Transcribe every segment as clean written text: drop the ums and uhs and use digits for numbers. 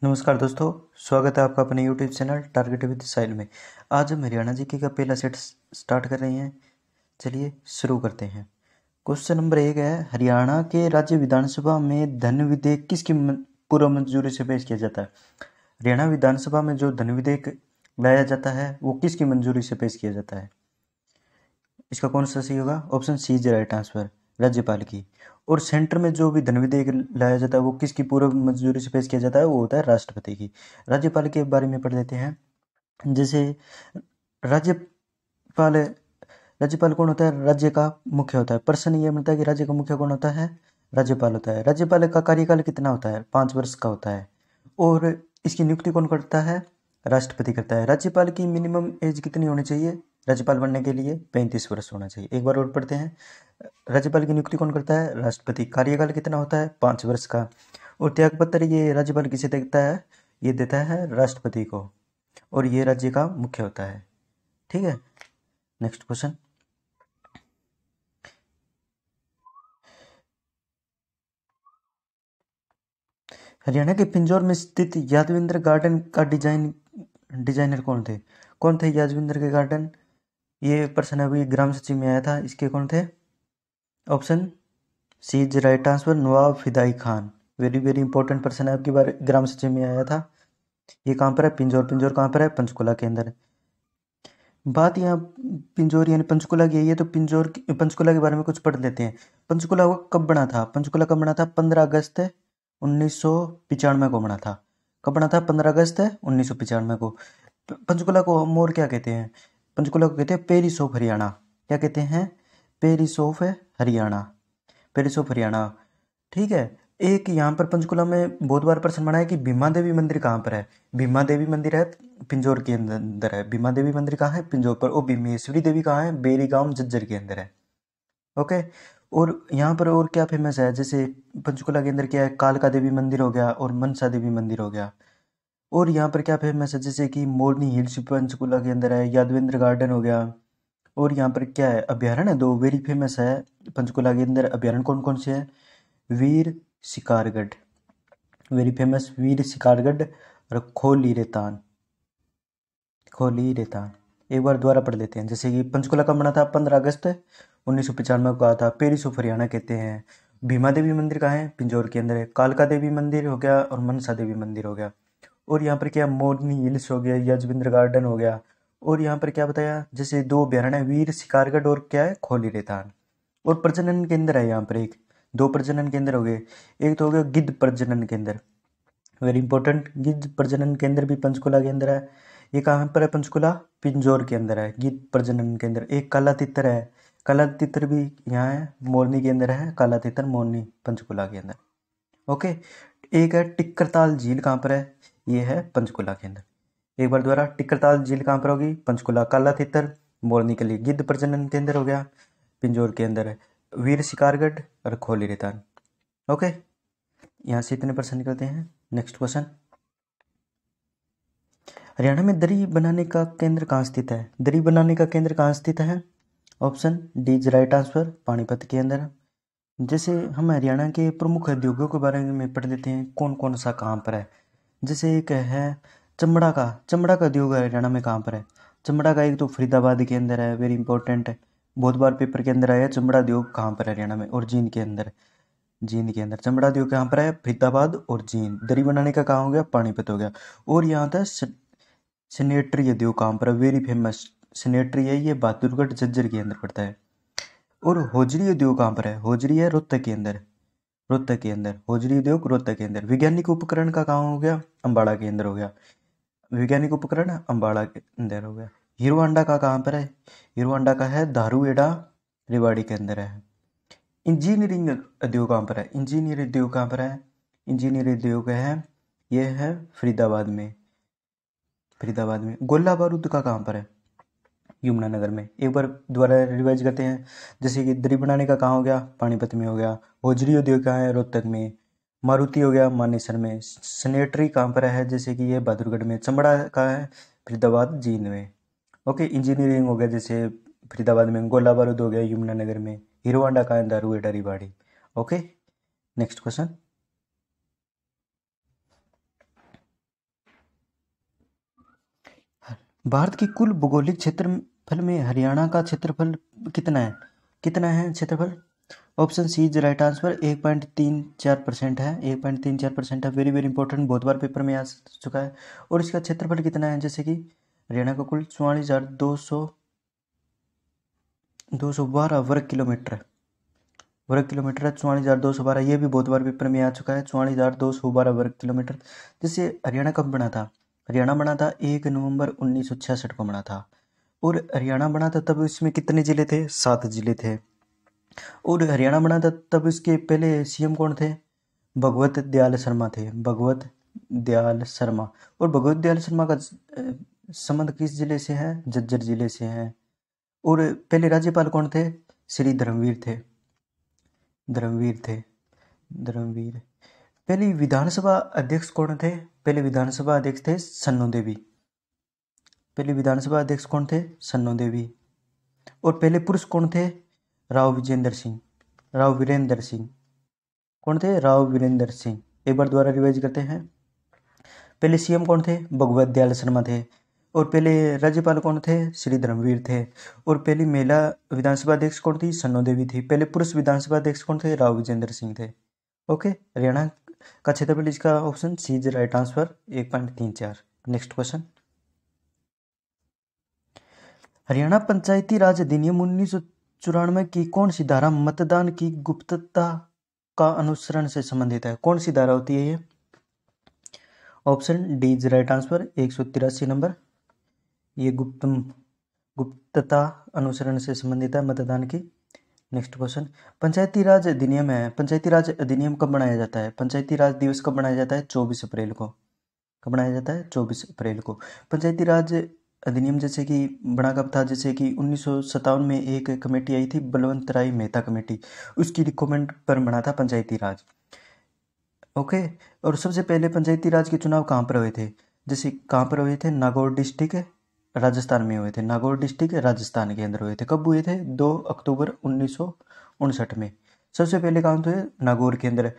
नमस्कार दोस्तों, स्वागत है आपका अपने YouTube चैनल टारगेट विद साहिल में। आज हम हरियाणा जीके का पहला सेट स्टार्ट कर रहे हैं। चलिए शुरू करते हैं। क्वेश्चन नंबर 1 है, हरियाणा के राज्य विधानसभा में धन विधेयक किसकी पूर्व मंजूरी से पेश किया जाता है? हरियाणा विधानसभा में जो धन विधेयक लाया जाता है वो किसकी मंजूरी से पेश किया जाता है? इसका कौन सा सही होगा? Option C is right answer, राज्यपाल की। और सेंटर में जो भी धन विधेयक लाया जाता है वो किसकी पूर्व मंजूरी से पेश किया जाता है? वो होता है राष्ट्रपति की। राज्यपाल के बारे में पढ़ लेते हैं। जैसे राज्यपाल राज्यपाल कौन होता है? राज्य का मुख्य होता है। प्रश्न ये मिलता है कि राज्य का मुख्य कौन होता है? राज्यपाल होता है। राज्यपाल का कार्यकाल कितना होता है? 5 वर्ष का होता है। और इसकी नियुक्ति कौन करता है? राष्ट्रपति करता है। राज्यपाल की मिनिमम एज कितनी होनी चाहिए राज्यपाल बनने के लिए? 35 वर्ष होना चाहिए। एक बार और पढ़ते हैं। राज्यपाल की नियुक्ति कौन करता है? राष्ट्रपति। कार्यकाल कितना होता है? 5 वर्ष का। और त्यागपत्र ये राज्यपाल किसे देता है? ये देता है राष्ट्रपति को। और ये राज्य का मुख्य होता है। ठीक है, नेक्स्ट क्वेश्चन। हरियाणा के पिंजौर में स्थित यादविंद्र गार्डन का डिजाइनर कौन थे यादविंद्र के गार्डन? ये प्रश्न अभी ग्राम सचिव में आया था। इसके कौन थे? Option C is right answer, Nawab Fidai Khan. Very very important प्रश्न है, आपकी बार ग्राम सचिव में आया था। ये कहाँ पर है? पिंजौर। पिंजौर कहाँ पर है? पंचकुला के अंदर। बात यहाँ पिंजौर यानी पंचकुला की है, तो पंचकुला के बारे में कुछ पढ़ लेते हैं। पंचकुला वो कब बना था? पंचकुला कब बना था? 15 अगस्त 1995 को बना था। कब बना था? 15 अगस्त 1995 को। पंचकुला को हम और क्या कहते हैं? पंचकुला को कहते हैं पेरिस ऑफ हरियाणा। क्या कहते हैं? Paris of Haryana. Paris of Haryana. ठीक है। एक यहाँ पर पंचकुला में बहुत बार प्रश्न बना है कि भीमा देवी मंदिर कहाँ पर है? भीमा देवी मंदिर है पिंजौर के अंदर है। भीमा देवी मंदिर कहाँ है? पिंजौर पर। और भीमेश्वरी देवी कहाँ है? बेरी गांव झज्जर के अंदर है। ओके। और यहाँ पर और क्या फेमस है? जैसे पंचकुला के अंदर क्या है? कालका देवी मंदिर हो गया और मनसा देवी मंदिर हो गया। और यहाँ पर क्या फेमस है? जैसे कि मोरनी हिल्स पंचकुला के अंदर है, यादवेंद्र गार्डन हो गया। और यहाँ पर क्या है? अभ्यारण्य दो वेरी फेमस है पंचकुला के अंदर। अभ्यारण्य कौन कौन से है? वीर शिकारगढ़, वेरी फेमस वीर शिकारगढ़, और खोली रेतान। खोली रेतान। एक बार दोबारा पढ़ लेते हैं। जैसे कि पंचकुला कब बना था? 15 अगस्त 1995 को आया था। पेरिस ऑफ हरियाणा कहते हैं। भीमा देवी मंदिर कहाँ है? पिंजौर के अंदर है। कालका देवी मंदिर हो गया और मनसा देवी मंदिर हो गया। और यहाँ पर क्या? मोरनी हिल्स हो गया, यजविंद्र गार्डन हो गया। और यहाँ पर क्या बताया? जैसे दो अभ्यारण्य, वीर शिकारगढ़ और क्या है? खोली रेतान। और प्रजनन केंद्र है यहाँ पर एक, दो प्रजनन केंद्र हो गए। एक तो हो गया गिद्ध प्रजनन केंद्र, वेरी इंपॉर्टेंट। गिद्ध प्रजनन केंद्र भी पंचकुला के अंदर है। ये कहाँ पर है? पंचकुला पिंजौर के अंदर है गिद्ध प्रजनन केंद्र। एक काला तितर है, काला तितर भी यहाँ है, मोरनी के अंदर है। काला तितर मोरनी पंचकुला के अंदर। ओके। एक है टिक्करताल झील, कहाँ पर है? ये है पंचकुला के अंदर। एक बार दोबारा, टिक्करताल झील कहाँ पर होगी? पंचकुला। काला तितर मोरनी के लिए। गिद्ध प्रजनन केंद्र हो गया पिंजौर के अंदर है। वीर शिकारगढ़ और खोली रेतान। ओके, यहाँ से इतने प्रश्न निकलते हैं। Next question. हरियाणा में दरी बनाने का केंद्र कहाँ स्थित है? दरी बनाने का केंद्र कहाँ स्थित है? Option D is right answer, Panipat के अंदर। जैसे हम हरियाणा के प्रमुख उद्योगों के बारे में पढ़ लेते हैं, कौन कौन सा कहाँ पर है। जैसे एक है चमड़ा का उद्योग हरियाणा में कहाँ पर है? चमड़ा का एक तो फरीदाबाद के अंदर है, वेरी इंपॉर्टेंट है। बहुत बार पेपर के अंदर आया चमड़ा उद्योग कहाँ पर है हरियाणा में। और जींद के अंदर, जींद के अंदर चमड़ा उद्योग कहाँ पर है? फरीदाबाद और जींद। दरी बनाने का कहाँ हो गया? पानीपत हो गया। और यहाँ था सैनिटरी उद्योग कहाँ पर है? वेरी फेमस सैनिटरी है ये, बहादुरगढ़ झज्जर के अंदर पड़ता है। और होजरी उद्योग कहाँ पर है? होजरी है रोहतक के अंदर। रोहतक के अंदर होजरी उद्योग रोहतक के अंदर। वैज्ञानिक उपकरण का कहाँ हो गया? अम्बाड़ा के अंदर हो गया। वैज्ञानिक उपकरण अम्बाड़ा के अंदर हो गया। हीरो होंडा का कहाँ पर है? हीरो होंडा का है धारूएड़ा रेवाड़ी के अंदर है। इंजीनियरिंग उद्योग कहाँ पर है? इंजीनियर उद्योग कहाँ पर है? इंजीनियर उद्योग है, यह है फरीदाबाद में। फरीदाबाद में। गोला बारूद का कहाँ पर है? यमुनानगर में। एक बार दोबारा रिवाइज करते हैं। जैसे कि दरी बनाने का कहाँ हो गया? पानीपत में हो गया। होजरी उद्योग कहाँ है? रोहतक में। मारुति हो गया मानेसर में। सैनिटरी कहाँ पर है? जैसे कि ये बहादुरगढ़ में। चमड़ा का है फरीदाबाद जींद में। ओके। इंजीनियरिंग हो गया जैसे फरीदाबाद में। गोला बारूद हो गया यमुनानगर में। हीरो होंडा का है Dharuhera Rewari. Okay, next question. Bharat की कुल भौगोलिक क्षेत्रफल में हरियाणा का क्षेत्रफल कितना है? कितना है क्षेत्रफल? Option C is right answer, 1.34% है। 1.34% है। वेरी वेरी इंपॉर्टेंट, बहुत बार पेपर में आ चुका है। और इसका क्षेत्रफल कितना है? जैसे कि हरियाणा का कुल 44,212 वर्ग किलोमीटर, वर्ग किलोमीटर है 44,212। ये भी बहुत बार पेपर में आ चुका है, 44,212 वर्ग किलोमीटर। जैसे हरियाणा कब बना था? हरियाणा बना था 1 नवंबर 1966 को बना था। और हरियाणा बना था तब इसमें कितने जिले थे? 7 जिले थे। और हरियाणा बना था तब इसके पहले सीएम कौन थे? भगवत दयाल शर्मा थे, भगवत दयाल शर्मा। और भगवत दयाल शर्मा का संबंध किस जिले से है? झज्जर जिले से है। और पहले राज्यपाल कौन थे? श्री धर्मवीर थे, धर्मवीर थे, धर्मवीर। पहली विधानसभा अध्यक्ष कौन थे? पहले विधानसभा अध्यक्ष थे सन्नो देवी। पहले विधानसभा अध्यक्ष कौन थे? सन्नो देवी। और पहले पुरुष कौन थे? राव विजेंद्र सिंह, राव वीरेंद्र सिंह। कौन थे? राव वीरेंद्र सिंह। एक बार दोबारा रिवाइज करते हैं। पहले सीएम कौन थे? भगवत दयाल शर्मा थे। और पहले राज्यपाल कौन थे? श्री धर्मवीर थे। और पहली महिला विधानसभा अध्यक्ष कौन थी? सन्नो देवी थी। पहले पुरुष विधानसभा अध्यक्ष कौन थे? राव विजेंद्र सिंह थे। ओके, हरियाणा का क्षेत्रफल, इसका option C is right answer, 1.34। Next question. Haryana Panchayati Raj अधिनियम 1994 की कौन सी धारा मतदान की गुप्तता का अनुसरण से संबंधित है? कौन सी धारा होती है ये? Option D is right answer, 183 number. ये गुप्तता अनुसरण से संबंधित है मतदान की। Next question. पंचायती राज अधिनियम है, पंचायती राज अधिनियम कब बनाया जाता है? पंचायती राज दिवस कब बनाया जाता है? 24 अप्रैल को। कब बनाया जाता है? 24 अप्रैल को। पंचायती राज अधिनियम जैसे कि बना कब था? जैसे कि 1957 में एक कमेटी आई थी, बलवंत राय मेहता कमेटी, उसकी रिकमेंड पर बना था पंचायती राज। ओके। और सबसे पहले पंचायती राज के चुनाव कहाँ पर हुए थे? जैसे कहाँ पर हुए थे? नागौर डिस्ट्रिक्ट राजस्थान में हुए थे। नागौर डिस्ट्रिक्ट राजस्थान के अंदर हुए थे। कब हुए थे? 2 अक्टूबर 1959 में। सबसे पहले कहाँ हुए? नागौर के अंदर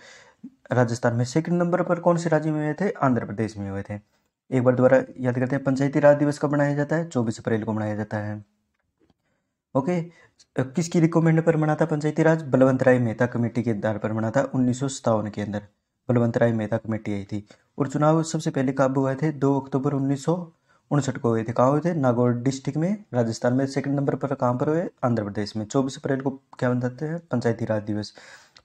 राजस्थान में। सेकंड नंबर पर कौन से राज्य में हुए थे? आंध्र प्रदेश में हुए थे। एक बार दोबारा याद करते हैं। पंचायती राज दिवस कब मनाया जाता है? 24 अप्रैल को मनाया जाता है। ओके। किसकी रिकमेंड पर बना था पंचायती राज? बलवंत राय मेहता कमेटी के आधार पर बना था 1957 के अंदर। बलवंत राय मेहता कमेटी आई थी। और चुनाव सबसे पहले कब हुए थे? 2 अक्टूबर 1959 को हुए थे। कहाँ हुए थे? नागौर डिस्ट्रिक्ट में राजस्थान में। सेकंड नंबर पर कहाँ पर हुए? आंध्र प्रदेश में। 24 अप्रैल को क्या बताते हैं? पंचायती राज दिवस।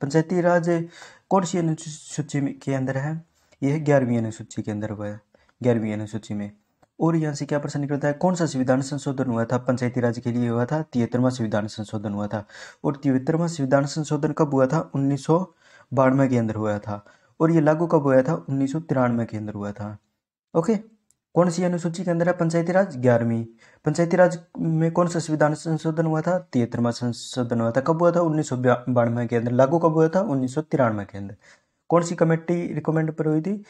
पंचायती राज कौन सी अनुसूची के अंदर है? यह 11वीं अनुसूची के अंदर हुआ है, 11वीं अनुसूची में। और यहाँ से क्या प्रश्न निकलता है? कौन सा संविधान संशोधन हुआ था पंचायती राज के लिए? हुआ था 73वां संविधान संशोधन हुआ था। और 73वां संविधान संशोधन कब हुआ था? 1992 के अंदर हुआ था। और ये लागू कब हुआ था? 1993 के अंदर हुआ था। ओके। कौन सी अनुसूची के अंदर है पंचायती राज? 11वीं। पंचायती राज में कौन सा संविधान संशोधन हुआ था? 73वां संशोधन हुआ था। कब हुआ था? 1992 के अंदर। लागू कब हुआ था? 1993 के अंदर। कौन सी कमेटी रिकमेंड पर हुई थी?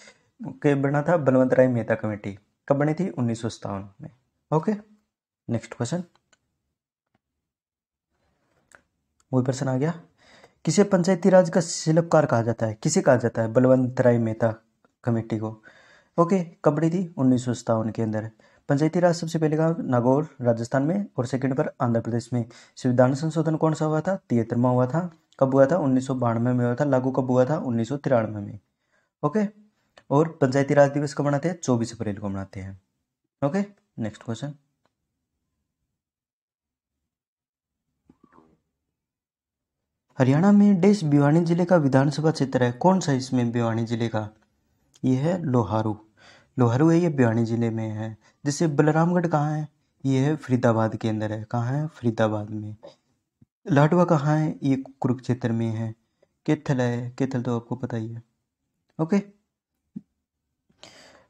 बना था बलवंत राय मेहता कमेटी। कब बनी थी? 1957 में। ओके। Next question. वही प्रश्न आ गया। किसे पंचायती राज का शिल्पकार कहा जाता है? किसे कहा जाता है? बलवंत राय मेहता कमेटी को। ओके। कब बनी थी? 1957 के अंदर। पंचायती राज सबसे पहले कहा? नागौर राजस्थान में। और सेकंड पर आंध्र प्रदेश में। संविधान संशोधन कौन सा हुआ था? 73वां हुआ था। कब हुआ था? 1992 में हुआ था। लागू कब हुआ था? 1993 में। ओके। और पंचायती राज दिवस कब मनाते हैं? 24 अप्रैल को मनाते हैं। ओके। Next question. हरियाणा में देश भिवानी जिले का विधानसभा क्षेत्र है। कौन सा इसमें भिवानी जिले का? ये है लोहारू। लोहारू है, ये भिवानी जिले में है। जैसे बलरामगढ़ कहाँ है? ये है फरीदाबाद के अंदर है। कहाँ है? फरीदाबाद में। लाडवा कहाँ है? ये कुरुक्षेत्र में है। कैथल है, कैथल तो आपको पता ही है। ओके।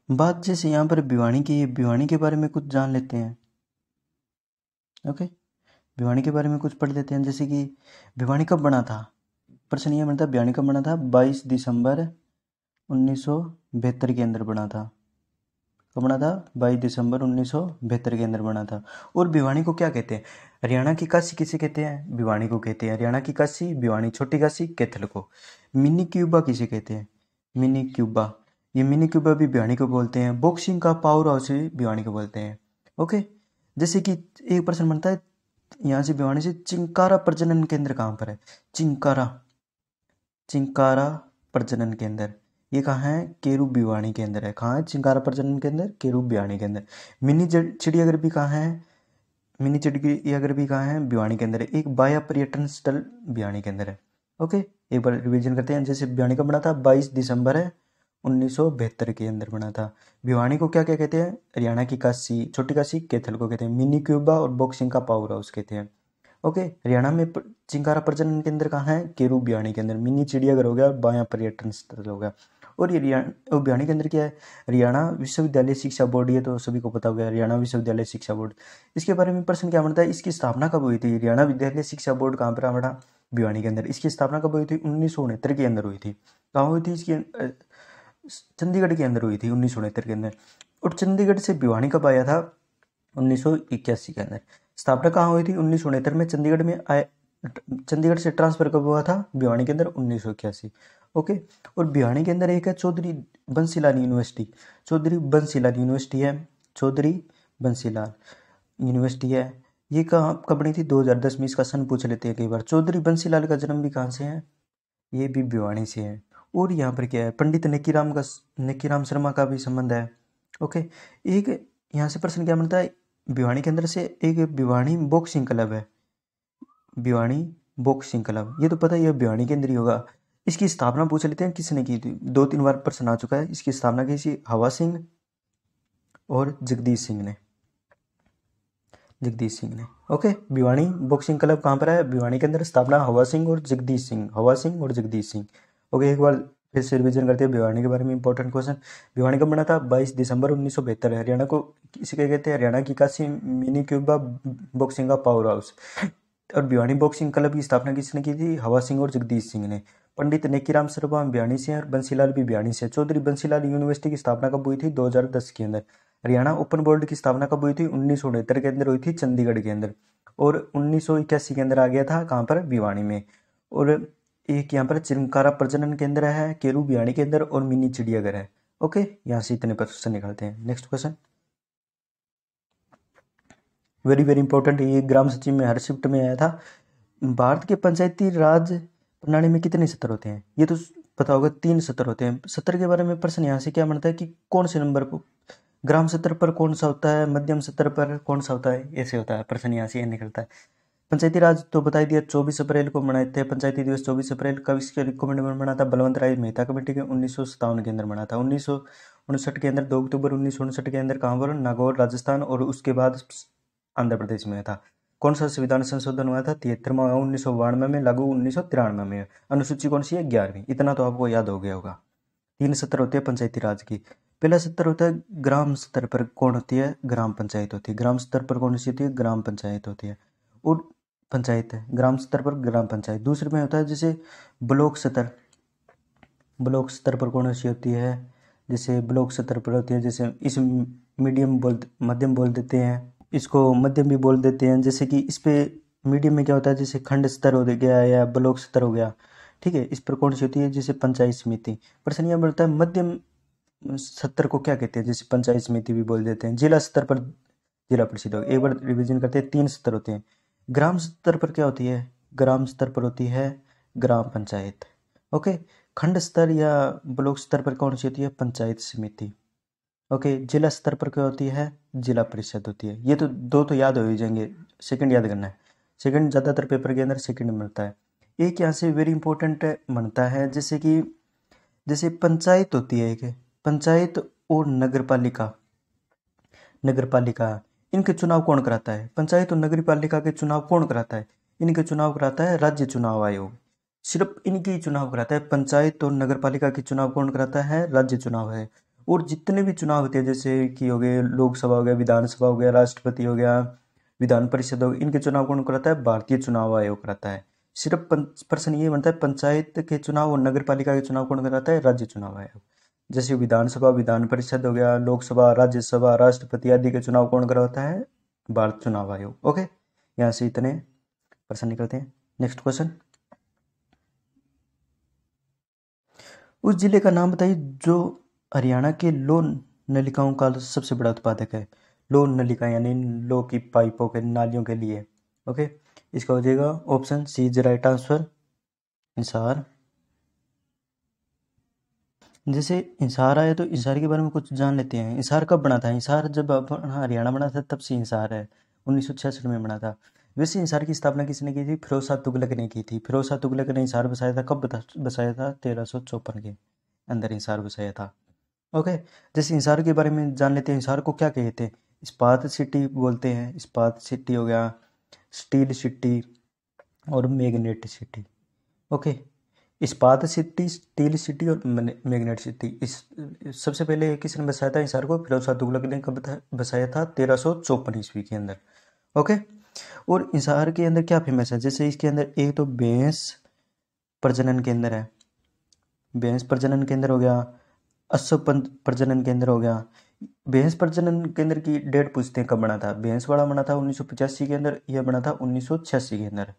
बात जैसे यहाँ पर भिवानी की, भिवानी के बारे में कुछ जान लेते हैं। ओके। भिवानी के बारे में कुछ पढ़ लेते हैं। जैसे कि भिवानी कब बना था? प्रश्न ये बनता है, भिवानी कब बना था? 22 दिसंबर 1972 के अंदर बना था। कब बना था? 22 दिसंबर 1972 के अंदर बना था। और भिवानी को क्या कहते हैं? हरियाणा की काशी किसे कहते हैं? भिवानी को कहते हैं। हरियाणा की काशी भिवानी, छोटी काशी कैथल को। मिनी क्यूबा किसे कहते हैं? मिनी क्यूबा, ये मिनी क्यूबा भी भिवानी को बोलते हैं। बॉक्सिंग का पावर हाउस भी भिवानी को बोलते हैं। ओके, जैसे कि एक प्रश्न बनता है यहाँ से भिवानी से, चिंकारा प्रजनन केंद्र कहाँ पर है? चिंकारा प्रजनन केंद्र ये कहाँ है? केरू भिवानी के अंदर है। कहाँ है चिंकारा प्रजनन केंद्र? केरू भिवानी के अंदर। मिनी चिड़ियाघर भी कहाँ है? मिनी चिड़ियाघर भी कहाँ है? भिवानी के अंदर है। एक बाया पर्यटन स्थल भिवानी के अंदर है। ओके, एक बार रिवीजन करते हैं। जैसे भिवानी कब बना था? 22 दिसंबर है 1972 के अंदर बना था। भिवानी को क्या क्या कहते हैं? हरियाणा की काशी, छोटी काशी कैथल को कहते हैं, मिनी क्यूबा और बॉक्सिंग का पावर हाउस कहते हैं। ओके, हरियाणा में चिंकारा प्रजनन केंद्र कहाँ है? केरू भिवानी के अंदर। मिनी चिड़ियाघर हो गया, बाया पर्यटन स्थल हो गया। और ये भिवानी के अंदर क्या है? हरियाणा विश्वविद्यालय शिक्षा बोर्ड, ये तो सभी को पता हो गया, हरियाणा विश्वविद्यालय शिक्षा बोर्ड। इसके बारे में प्रश्न क्या बनता है? इसकी स्थापना कब हुई थी? हरियाणा विद्यालय शिक्षा बोर्ड कहाँ पर बना? भिवानी के अंदर। इसकी स्थापना कब हुई थी? 1969 के अंदर हुई थी। कहाँ हुई थी इसकी? चंडीगढ़ के अंदर हुई थी 1969 के अंदर। और चंडीगढ़ से भिवानी कब आया था? 1981 के अंदर। स्थापना कहाँ हुई थी? 1969 में चंडीगढ़ में आए। चंडीगढ़ से ट्रांसफर कब हुआ था भिवानी के अंदर? 1981। ओके, और भिवानी के अंदर एक है चौधरी बंसीलाल यूनिवर्सिटी। चौधरी बंसीलाल यूनिवर्सिटी है, चौधरी बंसीलाल यूनिवर्सिटी है। ये कब बनी थी? 2010 में। इसका सन पूछ लेते हैं कई बार। चौधरी बंसीलाल का जन्म भी कहाँ से है? ये भी भिवानी से है। और यहाँ पर क्या है? पंडित नेकीराम शर्मा का भी संबंध है। ओके, एक यहाँ से प्रश्न क्या बनता है? भिवानी के अंदर से एक भिवानी बॉक्सिंग क्लब है, भिवानी बॉक्सिंग क्लब, ये तो पता ही है भिवानी के अंदर ही होगा। इसकी स्थापना पूछ लेते हैं किसने की थी। 2-3 बार प्रश्न आ चुका है। इसकी स्थापना की थी हवा सिंह और जगदीश सिंह ने। ओके, भिवानी बॉक्सिंग क्लब कहाँ पर है? भिवानी के अंदर। स्थापना हवा सिंह और जगदीश सिंह। ओके, एक बार फिर से रिविजन करते हैं भिवानी के बारे में। Important question. भिवानी कब बना था? 22 दिसंबर 1972। हरियाणा को किसे कहते हैं? हरियाणा की काशी, मिनी क्यूबा, बॉक्सिंग का पावर हाउस। और भिवानी बॉक्सिंग क्लब की स्थापना किसने की थी? हवा सिंह और जगदीश सिंह ने। पंडित नेकीराम शर्मा भिवानी से और बंसीलाल भी भिवानी से। चौधरी बंसीलाल यूनिवर्सिटी की स्थापना कब हुई थी? 2010 के अंदर। हरियाणा ओपन बोर्ड की स्थापना कब हुई थी? 1969 के अंदर हुई थी, चंडीगढ़ के अंदर। और 1981 के अंदर आ गया था कहाँ पर? भिवानी में। और एक यहाँ पर चिंकारा प्रजनन केंद्र है केरू भिवानी के अंदर, और मिनी चिड़ियाघर है। ओके, यहाँ से इतने प्रश्न निकालते हैं। Next question, very very important. ये ग्राम सचिव में हर शिफ्ट में आया था। भारत के पंचायती राज प्रणाली में कितने सत्र होते हैं? ये तो पता होगा, 3 सत्र होते हैं। सत्र के बारे में प्रश्न यहाँ से क्या बनता है कि कौन से नंबर को ग्राम सत्र पर कौन सा होता है, मध्यम सत्र पर कौन सा होता है, ऐसे होता है प्रश्न। यहाँ से ये निकलता है। पंचायती राज तो बता दिया, 24 अप्रैल को मनाए थे पंचायती दिवस। 24 अप्रैल कब इसके रिकमेंड में बना था? बलवंत राय मेहता कमेटी के 1957 के अंदर बना था। 1959 के अंदर 2 अक्टूबर 1959 के अंदर कहाँ पर? नागौर राजस्थान। और उसके बाद आंध्र प्रदेश में था। कौन सा संविधान संशोधन हुआ था? 73वां 1992 में, लागू 1993 में। अनुसूची कौन सी है? 11वीं। इतना तो आपको याद हो गया होगा। 3 सत्र होते हैं पंचायती राज की। पहला सत्र होता है ग्राम स्तर पर कौन होती है? ग्राम पंचायत होती है। ग्राम स्तर पर कौन सी होती है? ग्राम पंचायत होती है। और पंचायत है ग्राम स्तर पर, ग्राम पंचायत। दूसरे में होता है जैसे ब्लॉक स्तर। ब्लॉक स्तर पर कौन सी होती है? जैसे ब्लॉक स्तर पर होती है, जैसे इस मध्यम बोल देते हैं, इसको मध्यम भी बोल देते हैं। जैसे कि इस पे मीडियम में क्या होता है? जैसे खंड स्तर हो गया या ब्लॉक स्तर हो गया। ठीक है, इस पर कौन सी होती है? जैसे पंचायत समिति। प्रश्न यह बनता है मध्यम स्तर को क्या कहते हैं? जैसे पंचायत समिति भी बोल देते हैं। जिला स्तर पर जिला परिषद। एक बार रिवीजन करते हैं। 3 स्तर होते हैं। ग्राम स्तर पर क्या होती है? ग्राम स्तर पर होती है ग्राम पंचायत। ओके, खंड स्तर या ब्लॉक स्तर पर कौन सी होती है? पंचायत समिति। ओके, जिला स्तर पर क्या होती है? जिला परिषद होती है। ये तो 2 तो याद हो ही जाएंगे, सेकंड याद करना है। सेकंड ज़्यादातर पेपर के अंदर सेकंड मिलता है। एक यहाँ से वेरी इंपॉर्टेंट बनता है, जैसे कि जैसे पंचायत होती है, एक पंचायत और नगर पालिका। इनके चुनाव कौन कराता है? पंचायत और नगर पालिका के चुनाव कौन कराता है? इनके चुनाव कराता है राज्य चुनाव आयोग। सिर्फ इनकी चुनाव कराता है। पंचायत और नगर पालिका के चुनाव कौन कराता है? राज्य चुनाव है। और जितने भी चुनाव होते हैं, जैसे कि हो गए लोकसभा हो गया, विधानसभा हो गया, राष्ट्रपति हो गया, विधान परिषद हो गया, इनके चुनाव कौन कराता है? भारतीय चुनाव आयोग कराता है। सिर्फ प्रश्न ये बनता है पंचायत के चुनाव और नगर पालिका के चुनाव कौन कराता है? राज्य चुनाव आयोग। जैसे विधानसभा, विधान परिषद हो गया, लोकसभा, राज्यसभा, राष्ट्रपति आदि के चुनाव कौन करवाता है? भारत चुनाव आयोग। ओके, यहाँ से इतने प्रश्न निकलते हैं। नेक्स्ट क्वेश्चन, उस जिले का नाम बताइए जो हरियाणा के लोन नलिकाओं का सबसे बड़ा उत्पादक है। लो नलिका यानी लो की पाइपों के नालियों के लिए। ओके, इसका हो जाएगा option C is right answer, इंसार। जैसे इंसार आया तो इंसार के बारे में कुछ जान लेते हैं। इंसार कब बना था? इंसार जब हरियाणा बना था तब से इंसार है, 1966 में बना था। वैसे इंसार की स्थापना किसने की थी? फिरोज शाह तुगलक ने की थी। फिरोज शाह तुगलक ने इंसार बसाया था, कब बसाया था? 1354 के अंदर इंसार बसाया था। ओके, जैसे इंसार के बारे में जान लेते हैं। इंसार को क्या कहते हैं? इस्पात सिटी बोलते हैं। इस्पात सिटी हो गया, स्टील सिटी और मैग्नेट सिटी। ओके, इस्पात सिटी, स्टील सिटी और मैग्नेट सिटी। इस सबसे पहले किसने बसाया था इंसार को? फिरोज शाह तुगलक ने कब बसाया था? 1354 ईस्वी के अंदर। ओके, और इंसार के अंदर क्या फेमस है? जैसे इसके अंदर एक तो भैंस प्रजनन केंद्र है, भैंस प्रजनन केंद्र हो गया, अश्व प्रजनन केंद्र हो गया। भैंस प्रजनन केंद्र की डेट पूछते हैं कब बना था। भैंस वाला बना था 1985 के अंदर, यह बना था 1986 के अंदर।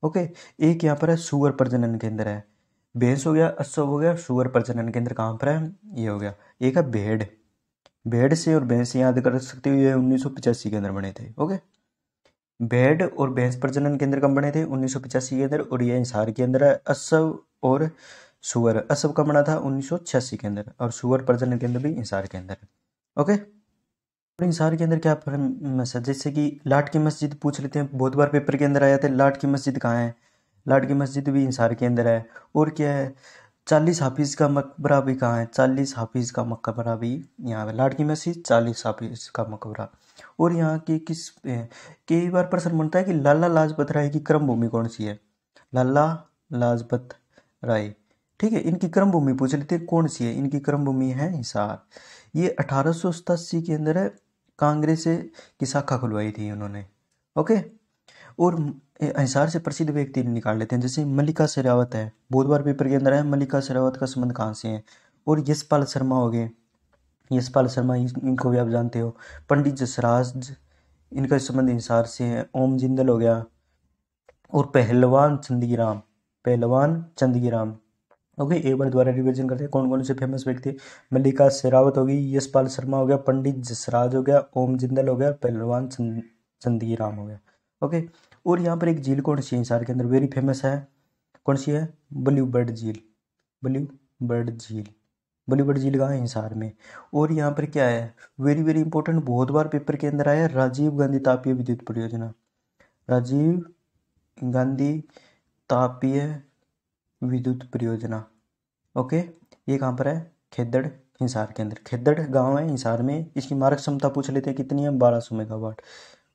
ओके, एक यहाँ पर है सुअर प्रजनन केंद्र है। भैंस हो गया, अश्व हो गया, सुअर प्रजनन केंद्र कहाँ पर है? ये हो गया। एक है भेड़, भेड़ से और भैंस याद कर सकते हो, ये 1985 के अंदर बने थे। ओके, भेड़ और भैंस प्रजनन केंद्र कब बने थे? 1985 के अंदर। और ये इंसार के अंदर है। अश्व और सुअर, अश्व कब बना था? 1986 के अंदर। और सुअर प्रजनन केंद्र भी इंसार के अंदर है। ओके, और इंसार के अंदर क्या फेमस है? जैसे कि लाट की मस्जिद पूछ लेते हैं, बहुत बार पेपर के अंदर आया था। लाट की मस्जिद कहाँ है? लाट की मस्जिद भी इंसार के अंदर है। और क्या है? 40 हाफिज का मकबरा भी कहाँ है? 40 हाफिज का मकबरा भी यहाँ है। लाट की मस्जिद, 40 हाफिज का मकबरा। और यहाँ की कई बार प्रश्न बनता है कि लाला लाजपत राय की कर्म भूमि कौन सी है? लाला लाजपत राय, ठीक है, इनकी कर्म भूमि पूछ लेते हैं कौन सी है? इनकी कर्म भूमि है हिसार। ये 1887 के अंदर है, कांग्रेस की शाखा खुलवाई थी उन्होंने। ओके, और हिसार से प्रसिद्ध व्यक्ति निकाल लेते हैं। जैसे मल्लिका शेरावत है, बहुत बार पेपर के अंदर है। मल्लिका शेरावत का संबंध कहाँ से है? और यशपाल शर्मा हो गए, यशपाल शर्मा, इनको भी आप जानते हो। पंडित जसराज, इनका संबंध हिसार से है। ओम जिंदल हो गया। और पहलवान चंदीराम, पहलवान चंदीराम। ओके, एक बार दोबारा रिवीजन करते हैं कौन कौन से फेमस व्यक्ति। मल्लिका शेरावत होगी, यशपाल शर्मा हो गया, पंडित जसराज हो गया, ओम जिंदल हो गया, पहलवान चंदीराम हो गया। ओके, और यहाँ पर एक झील कौन सी है हिसार के अंदर, वेरी फेमस है? कौन सी है? ब्लू बर्ड झील, ब्लू बर्ड झील। ब्लू बर्ड झील कहाँ है? हिसार में। और यहाँ पर क्या है, वेरी वेरी इंपॉर्टेंट, बहुत बार पेपर के अंदर आया, राजीव गांधी तापीय विद्युत परियोजना। राजीव गांधी तापीय विद्युत परियोजना। ओके, ये कहाँ पर है? खेदड़, हिसार के अंदर। खेदड़ गांव है हिसार में। इसकी मारक क्षमता पूछ लेते हैं कितनी है? 1200 मेगावाट।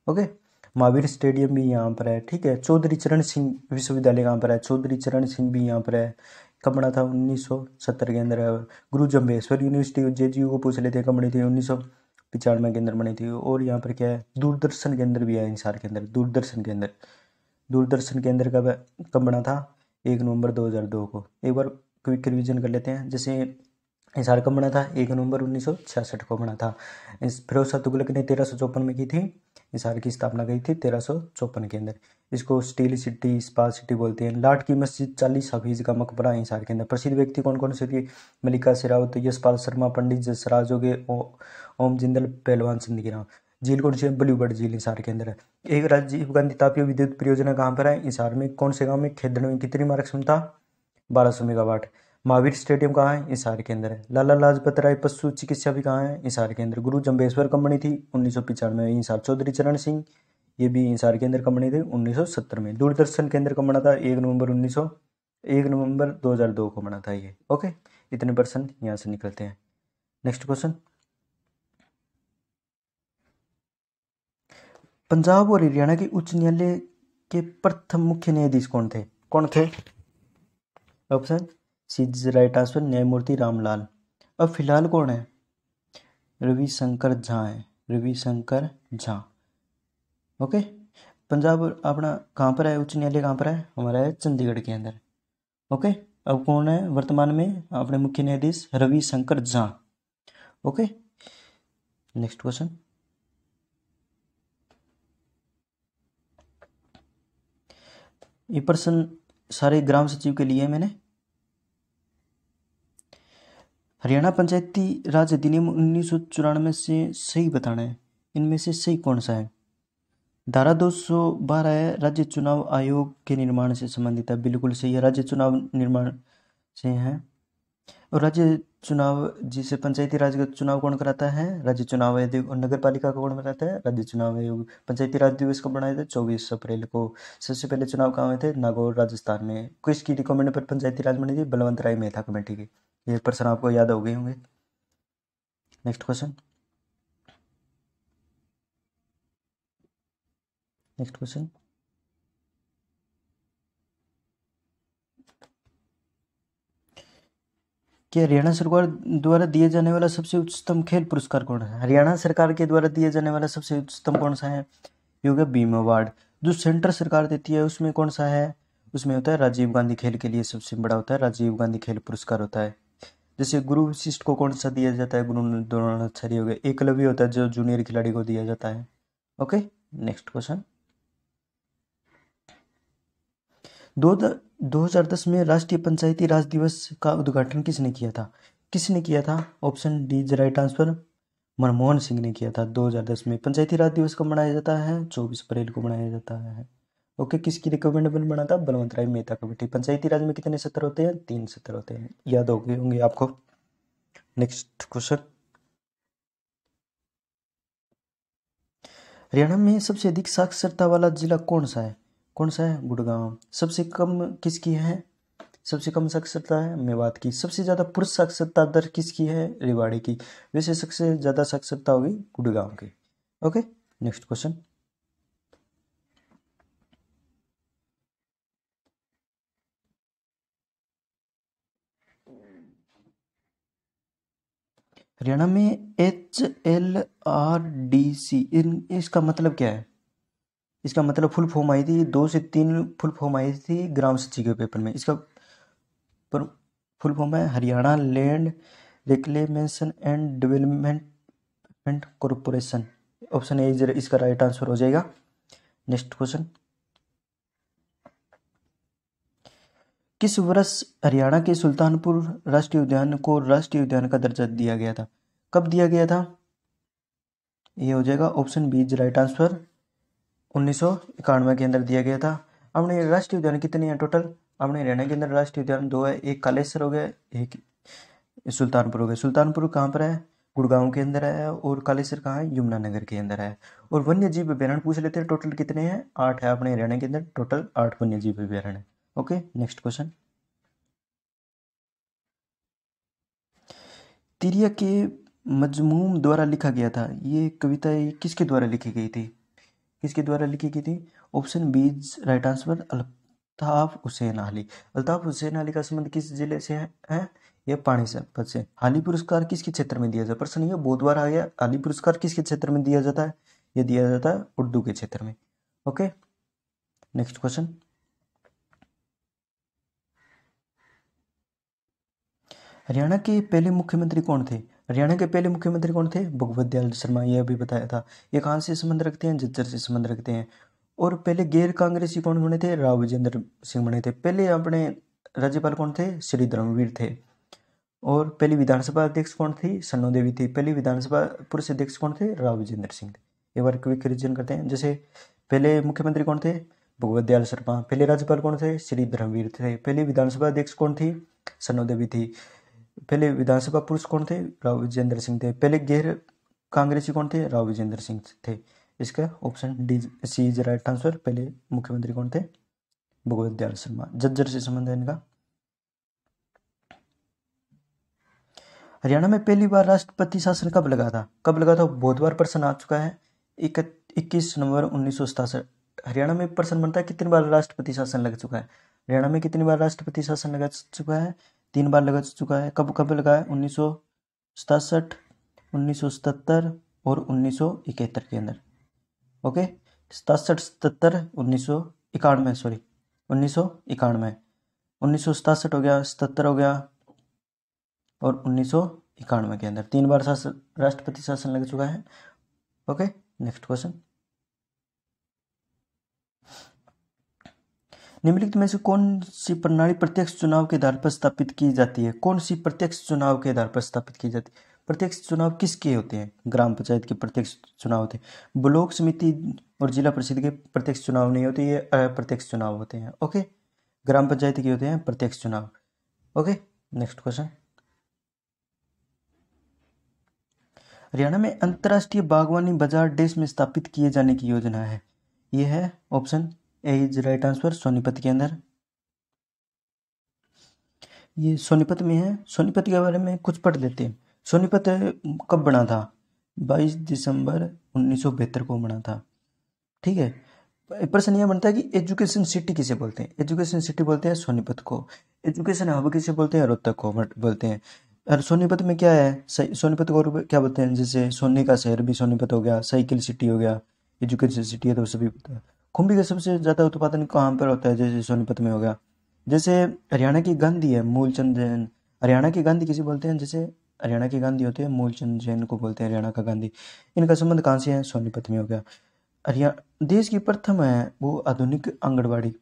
ओके, महावीर स्टेडियम भी यहाँ पर है। ठीक है, चौधरी चरण सिंह विश्वविद्यालय कहाँ पर है? चौधरी चरण सिंह भी यहाँ पर है। कब बना था? 1970 के अंदर है। गुरु जम्बेश्वर यूनिवर्सिटी जेजीयू को पूछ लेते हैं कब बनी थी? 1995 के अंदर बनी थी। और यहाँ पर क्या है? दूरदर्शन केंद्र भी है हिसार के अंदर। दूरदर्शन के अंदर, दूरदर्शन केंद्र कब बना था? 1 नवंबर 2002 को। एक बार क्विक रिवीजन कर लेते हैं। जैसे हिसार कब बना था? 1 नवंबर 1966 को बना था। फिरोज शाह तुगलक ने 1354 में की थी। हिसार की स्थापना की थी 1354 के अंदर। इसको स्टील सिटी, इस्पात सिटी बोलते हैं। लाट की मस्जिद, 40 हफीज का मकबरा हिसार के अंदर। प्रसिद्ध व्यक्ति कौन कौन से थे? मल्लिका शेरावत, यशपाल शर्मा, पंडित जसराज हो गए, ओम जिंदल, पहलवान चंदीराम। झील कौन सी है? ब्लू बर्ड झील हिसार के अंदर है। एक राजीव गांधी तापीय विद्युत परियोजना कहाँ पर है? हिसार में। कौन से गांव में? खेदड़ में। कितनी मारक क्षमता? 1200 मेगावाट। महावीर स्टेडियम कहाँ है? हिसार के अंदर है। लाला लाजपत राय पशु चिकित्सा भी कहाँ है? हिसार के अंदर। गुरु जम्बेश्वर कंपनी थी 1995 में हिसार। चौधरी चरण सिंह, ये भी हिसार के अंदर कंपनी थी 1970 में। दूरदर्शन केंद्र कब बना था? 1 नवंबर 2002 को बना था ये। ओके, इतने पर्सन यहाँ से निकलते हैं। नेक्स्ट क्वेश्चन, पंजाब और हरियाणा के उच्च न्यायालय के प्रथम मुख्य न्यायाधीश कौन थे? कौन थे? Option C is right answer, न्यायमूर्ति रामलाल। अब फिलहाल कौन है? रविशंकर झा है, रविशंकर झा। ओके, पंजाब अपना कहाँ पर है? उच्च न्यायालय कहाँ पर है? हमारा है चंडीगढ़ के अंदर। ओके, अब कौन है वर्तमान में अपने मुख्य न्यायाधीश? Ravishankar Jha. Okay, next question, ये प्रश्न सारे ग्राम सचिव के लिए है मैंने। हरियाणा पंचायती राज अधिनियम 1994 से सही बताना है। इनमें से सही कौन सा है? धारा 212 है राज्य चुनाव आयोग के निर्माण से संबंधित है, बिल्कुल सही है, राज्य चुनाव निर्माण से है। और राज्य चुनाव जिसे पंचायती राज का चुनाव कौन कराता है? राज्य चुनाव आयोग। और नगर पालिका का कौन बनाता है? राज्य चुनाव आयोग। पंचायती राज दिवस कब बनाए थे? 24 अप्रैल को। सबसे पहले चुनाव कहाँ हुए थे? नागौर राजस्थान में। किसकी रिकमेंड पर पंचायती राज बनी थी? बलवंत राय मेहता कमेटी की। ये प्रश्न आपको याद हो गए होंगे। Next question. Next question. कि हरियाणा सरकार द्वारा दिए जाने वाला सबसे उच्चतम खेल पुरस्कार कौन है? हरियाणा सरकार के द्वारा दिए जाने वाला सबसे उच्चतम कौन सा है? ये हो गया भीम अवार्ड। जो सेंट्रल सरकार देती है उसमें कौन सा है? उसमें होता है राजीव गांधी खेल के लिए सबसे बड़ा होता है राजीव गांधी खेल पुरस्कार होता है। जैसे गुरु वशिष्ठ को कौन सा दिया जाता है? गुरु द्रोणाचार्य हो गया। एकलव्य होता है जो जूनियर खिलाड़ी को दिया जाता है। Okay, next question. 2010 में राष्ट्रीय पंचायती राज दिवस का उद्घाटन किसने किया था? किसने किया था? Option D is right answer, Manmohan Singh ने किया था 2010 में। पंचायती राज दिवस कब मनाया जाता है? 24 अप्रैल को मनाया जाता है। ओके, किसकी रिकमेंडेबल बना था? बलवंत राय मेहता कमेटी। पंचायती राज में कितने सत्र होते हैं? 3 सत्र होते हैं, याद हो गए होंगे आपको। Next question. हरियाणा में सबसे अधिक साक्षरता वाला जिला कौन सा है? कौन सा है? गुड़गांव। सबसे कम किसकी है? सबसे कम साक्षरता है मेवात की। सबसे ज्यादा पुरुष साक्षरता दर किसकी है? रेवाड़ी की। वैसे सबसे ज्यादा साक्षरता होगी गुड़गांव की। Okay, next question. हरियाणा में HLRDC इसका मतलब क्या है? इसका मतलब फुल फॉर्म आई थी, 2 से 3 फुल फॉर्म आई थी ग्राम सचिव के पेपर में। इसका फुल फॉर्म है Haryana land reclamation and development corporation. Option A इसका राइट आंसर हो जाएगा। Next question. किस वर्ष हरियाणा के सुल्तानपुर राष्ट्रीय उद्यान को राष्ट्रीय उद्यान का दर्जा दिया गया था? कब दिया गया था? ये हो जाएगा option B is right answer, 1991 के अंदर दिया गया था। अपने राष्ट्रीय उद्यान कितने हैं टोटल? अपने हरियाणा के अंदर राष्ट्रीय उद्यान 2 है, एक कालेसर हो गया, एक सुल्तानपुर हो गया। सुल्तानपुर कहाँ पर है? गुड़गांव के अंदर है। और कालेसर कहाँ है? यमुनानगर के अंदर है। और वन्य जीव अभ्यारण्य पूछ लेते हैं, टोटल कितने हैं? 8 है अपने हरियाणा के अंदर, टोटल 8 वन्य जीव अभ्यारण्य है। Okay, next question. तिरिया के मजमूम द्वारा लिखा गया था, ये कविता ये किसके द्वारा लिखी गई थी? किसके द्वारा लिखी गई थी? Option B right answer, Altaf Hussain Ali. Altaf Hussain Ali का संबंध किस जिले से है? ये पानीपत से। हाली पुरस्कार किसके क्षेत्र में दिया जाता है? प्रश्न ये बहुत बार आ गया। हाली पुरस्कार किसके क्षेत्र में दिया जाता है? ये दिया जाता है उर्दू के क्षेत्र में। Okay, next question. हरियाणा के पहले मुख्यमंत्री कौन थे? हरियाणा के पहले मुख्यमंत्री कौन थे? भगवत दयाल शर्मा, ये अभी बताया था। ये कहाँ से संबंध रखते हैं? झज्जर से संबंध रखते हैं। और पहले गैर कांग्रेसी कौन बने थे? राव विजेंद्र सिंह बने थे। पहले अपने राज्यपाल कौन थे? श्री धर्मवीर थे। और पहली विधानसभा अध्यक्ष कौन थी? सन्नो देवी थी। पहली विधानसभा पुरुष अध्यक्ष कौन थे? राव विजेंद्र सिंह थे। एक बार क्विक रिविजन करते हैं। जैसे पहले मुख्यमंत्री कौन थे? भगवत दयाल शर्मा। पहले राज्यपाल कौन थे? श्री धर्मवीर थे। पहली विधानसभा अध्यक्ष कौन थी? सन्नो देवी थी। पहले विधानसभा पुरुष कौन थे? राव विजेंद्र सिंह थे। पहले गैर कांग्रेसी कौन थे? राव विजेंद्र सिंह थे। इसका option D C is right answer. पहले मुख्यमंत्री कौन थे? भगवत दयाल शर्मा। झज्जर से संबंध है इनका। हरियाणा में पहली बार राष्ट्रपति शासन कब लगा था? कब लगा था? बहुत बार प्रश्न आ चुका है। 21 नवंबर 1967। हरियाणा में प्रश्न बनता है कितनी बार राष्ट्रपति शासन लग चुका है? हरियाणा में कितनी बार राष्ट्रपति शासन लगा चुका है? 3 बार लगा चुका है। कब कब लगा है? 1967, 1977 और 1971 के अंदर। ओके, 67, 77, 1991, सॉरी 1991, 1967 हो गया, 77 हो गया और 1991 के अंदर 3 बार राष्ट्रपति शासन लग चुका है। Okay, next question. निम्नलिखित में से कौन सी प्रणाली प्रत्यक्ष चुनाव के आधार पर स्थापित की जाती है? कौन सी प्रत्यक्ष चुनाव के आधार पर स्थापित की जाती है? प्रत्यक्ष चुनाव किसके होते हैं? ग्राम पंचायत के प्रत्यक्ष चुनाव होते हैं। ब्लॉक समिति और जिला परिषद के प्रत्यक्ष चुनाव नहीं होते, ये अप्रत्यक्ष चुनाव होते हैं। ओके, ग्राम पंचायत के होते हैं प्रत्यक्ष चुनाव। Okay, next question. हरियाणा में अंतर्राष्ट्रीय बागवानी बाजार देश में स्थापित किए जाने की योजना है। ये है option A is right answer, Sonipat के अंदर। ये सोनीपत में है। सोनीपत के बारे में कुछ पढ़ लेते हैं। सोनीपत कब बना था? 22 दिसंबर 1972 को बना था। ठीक है, प्रश्न यह बनता है कि एजुकेशन सिटी किसे बोलते हैं? एजुकेशन सिटी बोलते हैं सोनीपत को। एजुकेशन हब किसे बोलते हैं? रोहतक को बोलते हैं। और सोनीपत में क्या है? सोनीपत को क्या बोलते हैं? जैसे सोने का शहर भी सोनीपत हो गया, साइकिल सिटी हो गया, एजुकेशन सिटी है तो सभी पता है। खुम्बी का सबसे ज़्यादा उत्पादन कहाँ पर होता है? जैसे सोनीपत में हो गया। जैसे हरियाणा की गांधी है मूलचंद जैन। हरियाणा की गांधी किसे बोलते हैं? जैसे हरियाणा की गांधी होते हैं मूलचंद जैन को बोलते हैं हरियाणा का गांधी। इनका संबंध कहाँ से है? सोनीपत में हो गया। हरियाणा देश की प्रथम है वो आधुनिक आंगनबाड़ी।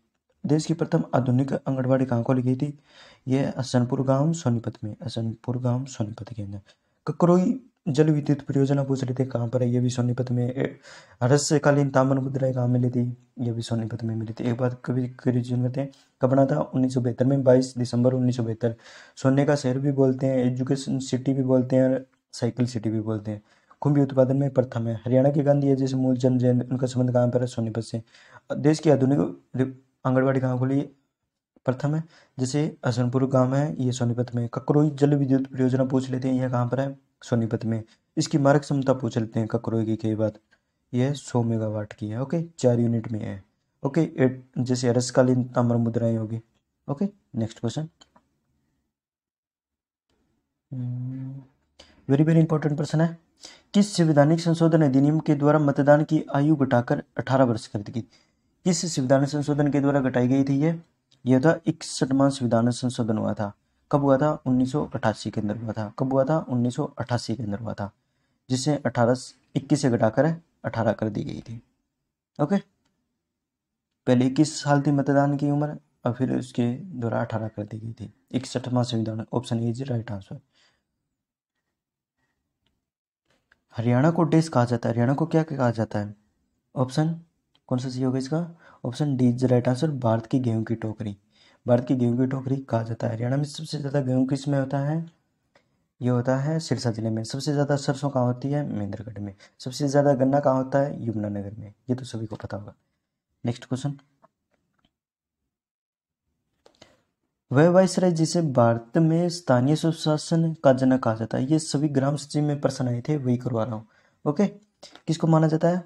देश की प्रथम आधुनिक आंगनबाड़ी कहाँ को लगी थी? ये हसनपुर गांव सोनीपत में। हसनपुर गांव सोनीपत के अंदर। ककरोई जल विद्युत परियोजना पूछ रहे थे कहाँ पर है? ये भी सोनीपत में। हर्षकालीन ताम्र मुद्राएं कहाँ मिली थी? ये भी सोनीपत में मिली थी। एक बात कभी रिविजन करते हैं, कब बना था? 1972 में, 22 दिसंबर 1972। सोने का शहर भी बोलते हैं, एजुकेशन सिटी भी बोलते हैं, साइकिल सिटी भी बोलते हैं। खुम्बी उत्पादन में प्रथम है। हरियाणा की गांधी है जैसे मूलचंद जैन, उनका संबंध कहाँ पर है? सोनीपत से। देश की आधुनिक आंगनबाड़ी कहाँ खोली? प्रथम है। जैसे हसनपुर गांव है ये सोनीपत में। ककरोई जल विद्युत परियोजना पूछ लेते हैं, यह कहाँ पर है? सोनीपत में। इसकी मारक क्षमता पूछ लेते हैं ककरोई की कई बात, यह 100 मेगावाट की है। ओके, 4 यूनिट में है। ओके, जैसे हर्षकालीन ताम्र मुद्राएं होगी। Okay, next question. Very very important प्रश्न है। किस संवैधानिक संशोधन अधिनियम के द्वारा मतदान की आयु घटाकर 18 वर्ष कर दी गई? किस संवैधानिक संशोधन के द्वारा घटाई गई थी? यह था 61वां संविधान संशोधन हुआ था। कब हुआ था? 1988 के अंदर हुआ था। कब हुआ था? 1988 के अंदर हुआ था, जिसे 21 से घटाकर 18 कर दी गई थी। ओके, पहले 21 साल थी मतदान की उम्र और फिर उसके द्वारा 18 कर दी गई थी। 61वां संविधान, option A is right answer. Haryana को देश कहा जाता है? हरियाणा को क्या कहा जाता है? ऑप्शन कौन सा सही होगा इसका? Option D is right answer, Bharat की गेहूं की टोकरी। भारत की गेहूं की टोकरी कहा जाता है। हरियाणा में सबसे ज़्यादा गेहूं किस में होता है? ये होता है सिरसा जिले में। सबसे ज़्यादा सरसों कहाँ होती है? महेंद्रगढ़ में। सबसे ज़्यादा गन्ना कहाँ होता है? यमुनानगर में। ये तो सभी को पता होगा। Next question. वह वायसराय जिसे भारत में स्थानीय स्वशासन का जनक कहा जाता है, ये सभी ग्राम सचिव में प्रश्न आए थे, वही करवा रहा हूँ। ओके, किसको माना जाता है?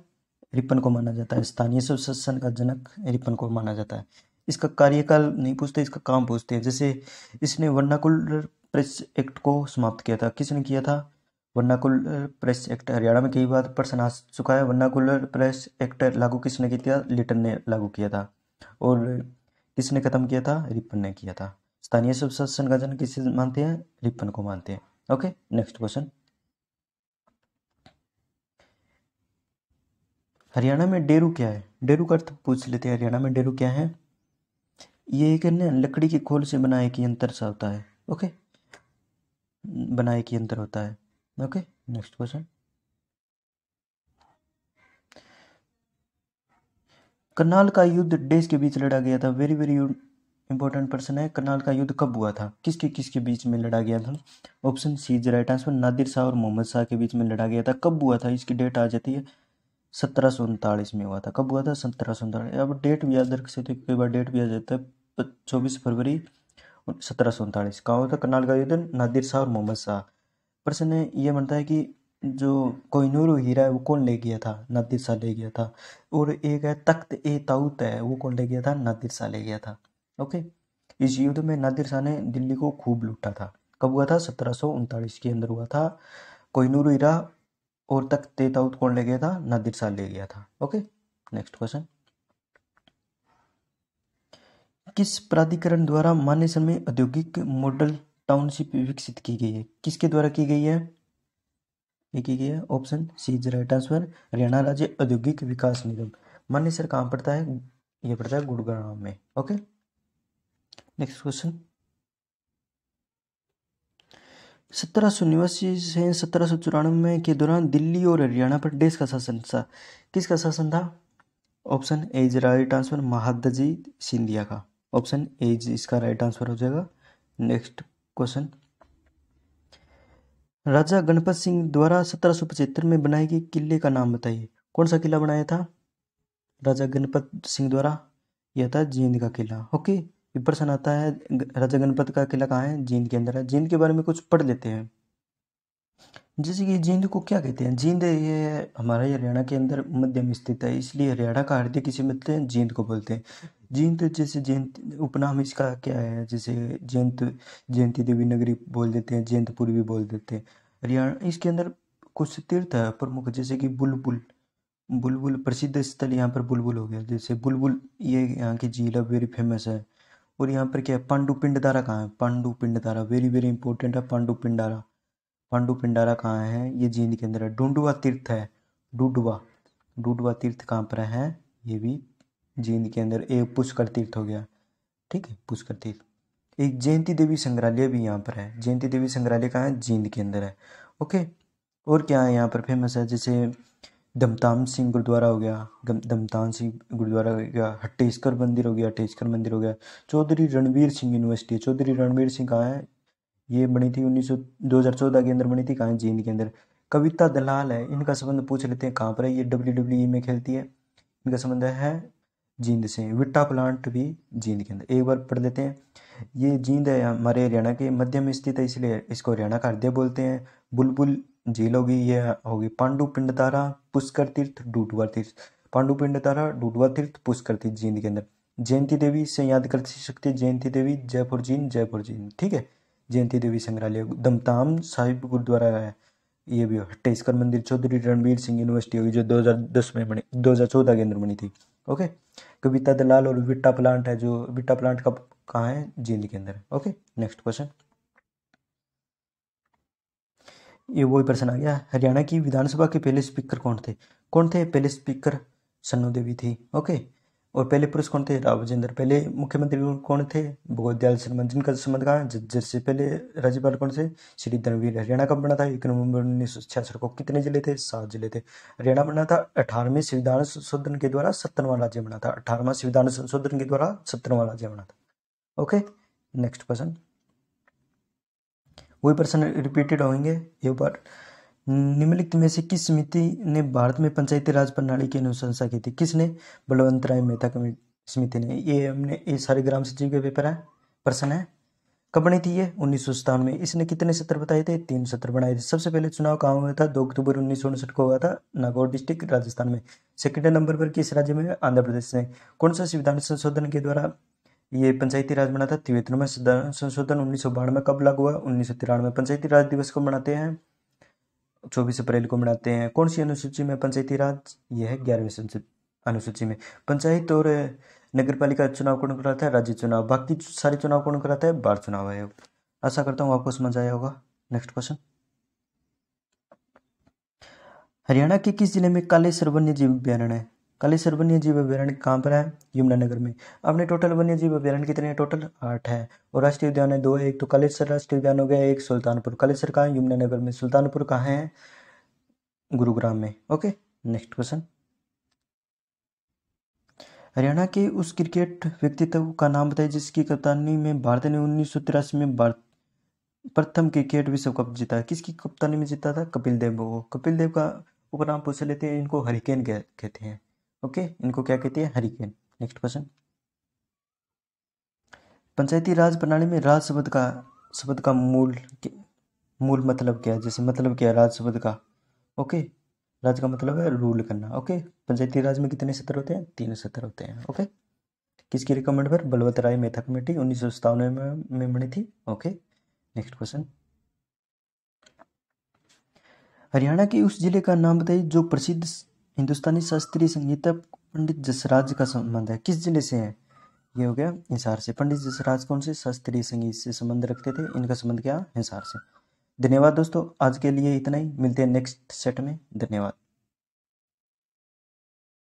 रिपन को माना जाता है। स्थानीय स्वशासन का जनक रिपन को माना जाता है। इसका कार्यकाल नहीं पूछते, इसका काम पूछते हैं। जैसे इसने वर्नाकुलर प्रेस एक्ट को समाप्त किया था। किसने किया था? Vernacular press act. हरियाणा में कई बार प्रश्न आ चुका है। वर्नाकुलर प्रेस एक्ट लागू किसने किया था? लिटन ने लागू किया था। और किसने खत्म किया था? रिपन ने किया था। स्थानीय स्वशासन का जनक किसे मानते हैं? रिपन को मानते हैं। Okay, next question. हरियाणा में डेरू क्या है? डेरू का अर्थ पूछ लेते हैं। हरियाणा में डेरू क्या है? ये एक ना लकड़ी की खोल से बना एक यंत्र सा होता है। ओके, बना एक यंत्र होता है। Okay, next question. करनाल का युद्ध देश के बीच लड़ा गया था। वेरी वेरी इंपॉर्टेंट प्रश्न है। करनाल का युद्ध कब हुआ था? किसके किसके बीच में लड़ा गया था? Option C is right answer, Nadir Shah और मोहम्मद शाह के बीच में लड़ा गया था। कब हुआ था? इसकी डेट आ जाती है 1739 में हुआ था। कब हुआ था? 1739। अब डेट भी याद रख सकते, कई बार डेट भी आ जाता है। 24 फरवरी 1739 कहाँ हुआ था करनाल का युद्ध? नादिर शाह और मोहम्मद शाह। प्रश्न ये बनता है कि जो कोहिनूर हीरा है वो कौन ले गया था? नादिर शाह ले गया था। और एक है तख्त ए ताऊत है, वो कौन ले गया था? नादिर शाह ले गया था। ओके, इस युद्ध में नादिर शाह ने दिल्ली को खूब लूटा था। कब हुआ था? 1739 के अंदर हुआ था। कोहिनूर हीरा और तख्त ए ताऊत कौन ले गया था? नादिर शाह ले गया था। Okay, next question. किस प्राधिकरण द्वारा मानेसर में औद्योगिक मॉडल टाउनशिप विकसित की गई है? किसके द्वारा की गई है? ये की गई है, option C is right answer, Haryana राज्य औद्योगिक विकास निगम। मानेसर कहाँ पड़ता है? ये पड़ता है गुड़गांव में। Okay, next question. 1789 से 1794 के दौरान दिल्ली और हरियाणा पर देश का शासन था। किसका शासन था? Option A is right answer, Mahadji Scindia का। ऑप्शन ए इज इसका राइट आंसर हो जाएगा। नेक्स्ट क्वेश्चन, राजा गणपत सिंह द्वारा 1775 में बनाए गए किले का नाम बताइए। कौन सा किला बनाया था राजा गणपत सिंह द्वारा? यह था जींद का किला। ओके, ये प्रश्न आता है राजा गणपत का किला कहाँ है? जींद के अंदर है। जींद के बारे में कुछ पढ़ लेते हैं। जैसे कि जींद को क्या कहते हैं? जींद ये हमारे हरियाणा के अंदर मध्य में स्थित है, इसलिए हरियाणा का हृदय किसे बोलते हैं? जींद को बोलते हैं। जींद जैसे जयंत उपनाम इसका क्या है? जैसे जयंती देवी नगरी बोल देते हैं, जयंतपुर भी बोल देते हैं। हरियाणा इसके अंदर कुछ तीर्थ है प्रमुख, जैसे कि बुलबुल बुलबुल प्रसिद्ध स्थल यहाँ पर बुलबुल हो गया। जैसे बुलबुल ये यहाँ की झील है, वेरी फेमस है। और यहाँ पर क्या है? पांडु पिंडदारा कहाँ है? पांडु पिंडदारा वेरी वेरी इंपॉर्टेंट है। पांडु पिंडारा, पांडु पिंडारा कहाँ है? ये जींद के अंदर है। डूडवा तीर्थ है, डूडवा डूडवा तीर्थ कहाँ पर है? ये भी जींद के अंदर। एक पुष्कर तीर्थ हो गया, ठीक है, पुष्कर तीर्थ। एक जयंती देवी संग्रहालय भी यहाँ पर है। जयंती देवी संग्रहालय कहाँ है? जींद के अंदर है। ओके, और क्या है यहाँ पर फेमस है? जैसे दमताम सिंह गुरुद्वारा हो गया, दमताम सिंह गुरुद्वारा हो गया, हट्टेश्वर मंदिर हो गया, हट्टेश्वर मंदिर हो गया। चौधरी रणवीर सिंह यूनिवर्सिटी, चौधरी रणवीर सिंह कहाँ है? ये बनी थी 2014 के अंदर बनी थी। कहाँ है? जींद के अंदर। कविता दलाल है, इनका संबंध पूछ लेते हैं कहाँ पर है? ये WWE में खेलती है, इनका संबंध है जींद से। विट्टा प्लांट भी जींद के अंदर। एक बार पढ़ लेते हैं। ये जींद है हमारे हरियाणा के मध्य में स्थित है, इसलिए इसको हरियाणा का हृदय बोलते हैं। बुलबुल झील होगी, ये होगी पांडु पिंडदारा, पुष्कर तीर्थ, डूडवा तीर्थ। पांडु पिंडदारा, डूडवा तीर्थ, पुष्कर तीर्थ जींद के अंदर। जयंती देवी से याद कर सकते हैं, जयंती देवी जयपुर जींद, जयपुर जींद, ठीक है। जयंती देवी संग्रहालय, दमताम साहिब गुरुद्वारा है, ये भी हट्टेश्वर मंदिर। चौधरी रणवीर सिंह यूनिवर्सिटी होगी जो 2010 में बनी, 2014 के अंदर बनी थी। ओके, कविता दलाल और विट्टा प्लांट है, जो विट्टा प्लांट का कहाँ है? जींद के अंदर। ओके, नेक्स्ट क्वेश्चन, ये वही प्रश्न आ गया। हरियाणा की विधानसभा के पहले स्पीकर कौन थे? कौन थे पहले स्पीकर? सन्नू देवी थी। ओके, और पहले पुरुष कौन थे? राव राजेंद्र। पहले मुख्यमंत्री कौन थे? भगवत दयाल शर्मा, जिनका संबंध कहाँ है? झज्जर से। पहले राज्यपाल कौन से? श्री धर्मवीर। हरियाणा कब बना था? 1 नवंबर 1966 को। कितने जिले थे? 7 जिले थे। हरियाणा बना था 18वें संविधान संशोधन के द्वारा 17वां राज्य बना था। 18वां संविधान संशोधन के द्वारा 17वां राज्य बना था। ओके, नेक्स्ट क्वेश्चन, वही प्रश्न रिपीटेड होंगे एक बार। निम्नलिखित में से किस समिति ने भारत में पंचायती राज प्रणाली की अनुशंसा की थी? किसने? बलवंत राय मेहता समिति ने। ये सारे ग्राम सचिव के पेपर है, प्रश्न है। कब बनी थी ये? 1957 में। इसने कितने सत्र बताए थे? 3 सत्र बनाए थे। सबसे पहले चुनाव कहाँ हुआ था? 2 अक्टूबर 1959 को हुआ था, नागौर डिस्ट्रिक्ट, राजस्थान में। सेकंड नंबर पर किस राज्य में? आंध्र प्रदेश में। कौन सा संविधान संशोधन के द्वारा ये पंचायती राज बना था? 73वां संशोधन 1992 में। कब लागू हुआ? 1993 में। पंचायती राज दिवस को मनाते हैं 24 अप्रैल को मनाते हैं। कौन सी अनुसूची में पंचायती राज? ये है 11वीं अनुसूची में। पंचायत और नगर पालिका चुनाव कौन कराता है? राज्य चुनाव। बाकी सारे चुनाव कौन कराता है? बाल चुनाव आयोग। आशा करता हूँ आपको समझ आया होगा। नेक्स्ट क्वेश्चन, हरियाणा के किस जिले में कालेश्वर वन्य जीव अभ्यारण्य है? कालेश्वर वन्य जीव अभ्यारण्य कहाँ पर है? यमुनानगर में। आपने टोटल वन्य जीव अभ्यारण्य कितने हैं? टोटल 8 है। और राष्ट्रीय उद्यान है 2 है। एक तो कालेश्वर राष्ट्रीय उद्यान हो गया, एक सुल्तानपुर। कालेश्वर कहाँ है? यमुनानगर में। सुल्तानपुर कहाँ है? गुरुग्राम में। ओके, नेक्स्ट क्वेश्चन, हरियाणा के उस क्रिकेट व्यक्तित्व का नाम बताइए जिसकी कप्तानी में भारत ने 1983 में प्रथम क्रिकेट विश्व कप जीता है। किसकी कप्तानी में जीता था? कपिल देव को। कपिल देव का उपनाम पूछ लेते हैं, इनको हरिकेन कहते हैं। ओके, इनको क्या कहते हैं? हरिकेन। नेक्स्ट क्वेश्चन, पंचायती राज प्रणाली में राज शब्द का मूल मतलब क्या है? जैसे मतलब क्या है राज शब्द का? ओके, राज का मतलब है रूल करना। ओके, पंचायती राज में कितने सत्र होते हैं? 3 सत्र होते हैं। ओके, किसकी रिकमेंड पर? बलवंत राय मेहता कमेटी 1957 में बनी थी। ओके, नेक्स्ट क्वेश्चन, हरियाणा के उस जिले का नाम बताइए जो प्रसिद्ध हिंदुस्तानी शास्त्रीय संगीत पंडित जसराज का संबंध है। किस जिले से है? ये हो गया हिसार से। पंडित जसराज कौन से? शास्त्रीय संगीत से संबंध रखते थे। इनका संबंध क्या? हिसार से। धन्यवाद दोस्तों, आज के लिए इतना ही। मिलते हैं नेक्स्ट सेट में। धन्यवाद।